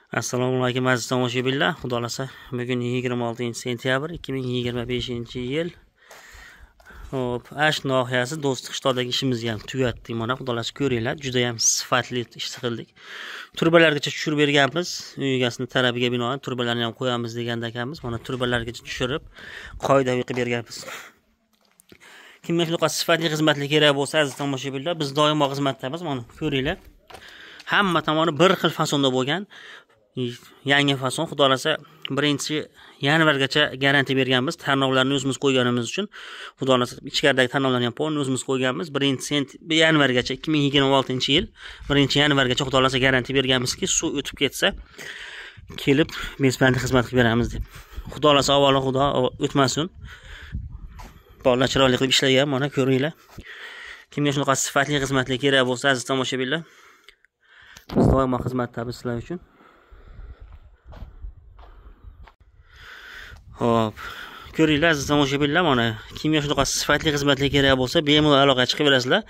Assalomu alaykum aziz tomoshabinlar. Xudo xolasa bugun 26-sentyabr 2025-yil. Hop, Ash nohiyasi Do'stlik qishlog'idagi ishimizni ham tugatdik. Mana xudo xolasa ko'ringlar, juda ham sifatli ish qildik. Turbalargacha tushirib berganmiz. Uy egasining talabiga binoan turbalarni ham qo'yamiz deganda ekanmiz. Mana turbalargacha tushirib, qoidaviy qilib berganmiz. Kimga shunaqa sifatli xizmatlar kerak bo'lsa aziz tomoshabinlar, biz doimo xizmatdamiz. Mana ko'ringlar. Hamma tomoni bir xil fasonda bo'lgan. Yangi fason, xudo xolasa 1-yanvargacha garantiya berganmiz. Tarnovlarni o'zimiz qo'yganimiz uchun, xudo xolasa ichkaridagi tarnovlarni ham polni o'zimiz qo'yganmiz. 1-yanvargacha 2026-yil 1-yanvargacha xudo xolasa garantiya berganmizki, suv o'tib ketsa, kelib bezbandlik xizmat qilib beramiz deb. Xudo xolasa avvalo xudo o'tmasin. Bolalar chiroyli qilib ishlagan, mana ko'ringlar. Kimga shunaqa sifatli xizmatlar kerak bo'lsa aziz tomoshabinlar, biz doimo xizmatdamiz sizlar uchun. Hop, ko'ringlar aziz tomoshabinlar, mana kimga shunaqa sifatli xizmatlar kerak bo'lsa, bemalol aloqaga chiqib berasizlar.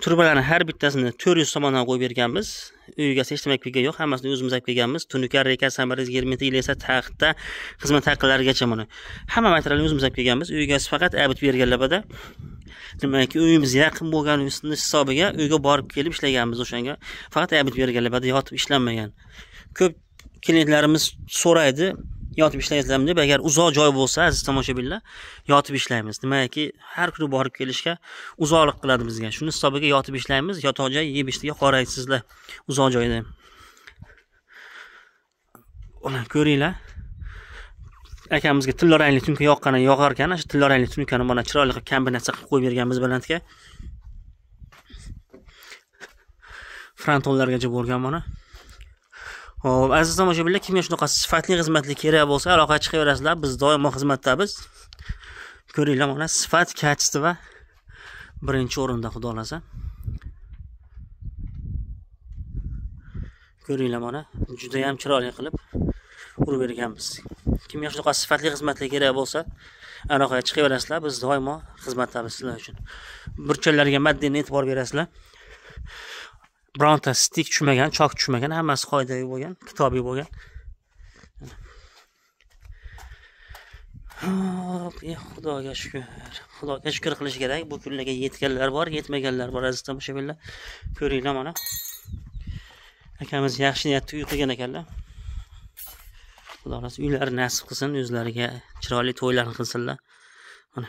Turbalarning har bittasini 400 so'mdan qo'yib berganmiz. Uyga hech nima kelgan yo'q, hammasini o'zimiz olib kelganmiz. Tunuka, reka, samariz, germetik, esa taxta, xizmat haqlarigacha mana hamma materialni o'zimiz olib kelganmiz. Uyga faqat abit berganlarda, demakki uyimiz yaqin bo'lgan hisobiga uyga borib kelib ishlaganmiz o'shanga. Faqat abit berganlarda yotib ishlanmagan. Ko'p klientlarimiz so'raydi, yotib ishlayapsizlarmi deb. Agar uzoq joy bo'lsa aziz tomoshabinlar, yotib ishlaymiz. Demakki, har kuni borib kelishga uzoqlik qiladi bizga. Shuni hisobiga yotib ishlaymiz. Yotoq joy, yeb ichishga qoraysizlar uzoq joyda. Mana ko'ringlar. Akamizga tilla rangli tunka yoqqani yoqar ekan, shu tilla rangli tunkani mana chiroyli qilib kombinatsiya qilib qo'yib berganmiz balandga. Frontollargacha bo'lgan mana. Hop, aziz tomoshabinlar, kimga shunaqa sifatli xizmatlar kerak bo'lsa, aloqaga chiqaverasizlar. Biz doimo xizmatdamiz. Ko'ringlar, mana sifat, kачество birinchi o'rinda, xudo xolasa. Ko'ringlar, mana juda ham chiroyli qilib urib berganmiz. Kimga shunaqa sifatli xizmatlar kerak bo'lsa, aloqaga chiqaverasizlar. Biz doimo xizmatdamiz sizlar uchun. Burchaklarga moddiy e'tibor berasizlar. Bironta stik tushmagan, chok tushmagan, hammasi qoidaviy bo'lgan, kitobiy bo'lgan. Hop, xudoga shukr. Xudoga shukr qilish kerak. Bu kunlarga yetganlar bor, yetmaganlar bor aziz tomoshabinlar. Ko'ringlar mana. Akamiz yaxshi niyatda uy qilgan ekanlar. Xudo xolasa uylari nasib qilsin, o'zlariga chiroyli to'ylarni qilsinlar. Mana.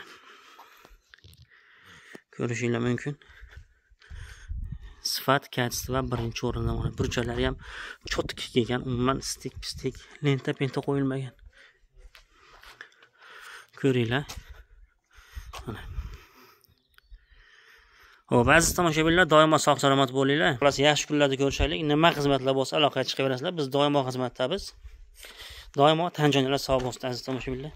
Ko'rishinglar mumkin. Sifat, kачество birinchi o'rinda. Mana burchaklari ham cho'tki kelgan, umuman stik, lenta qo'yilmagan. Ko'ringlar. Mana. Hop, aziz tomoshabinlar, doimo sog' salomat bo'linglar. Xullas, yaxshi kunlarda ko'rishaylik. Nima xizmatlar bo'lsa, aloqaga chiqaverasizlar. Biz doimo xizmatdamiz. Doimo tan joyinglar sog' bo'lsin aziz tomoshabinlar.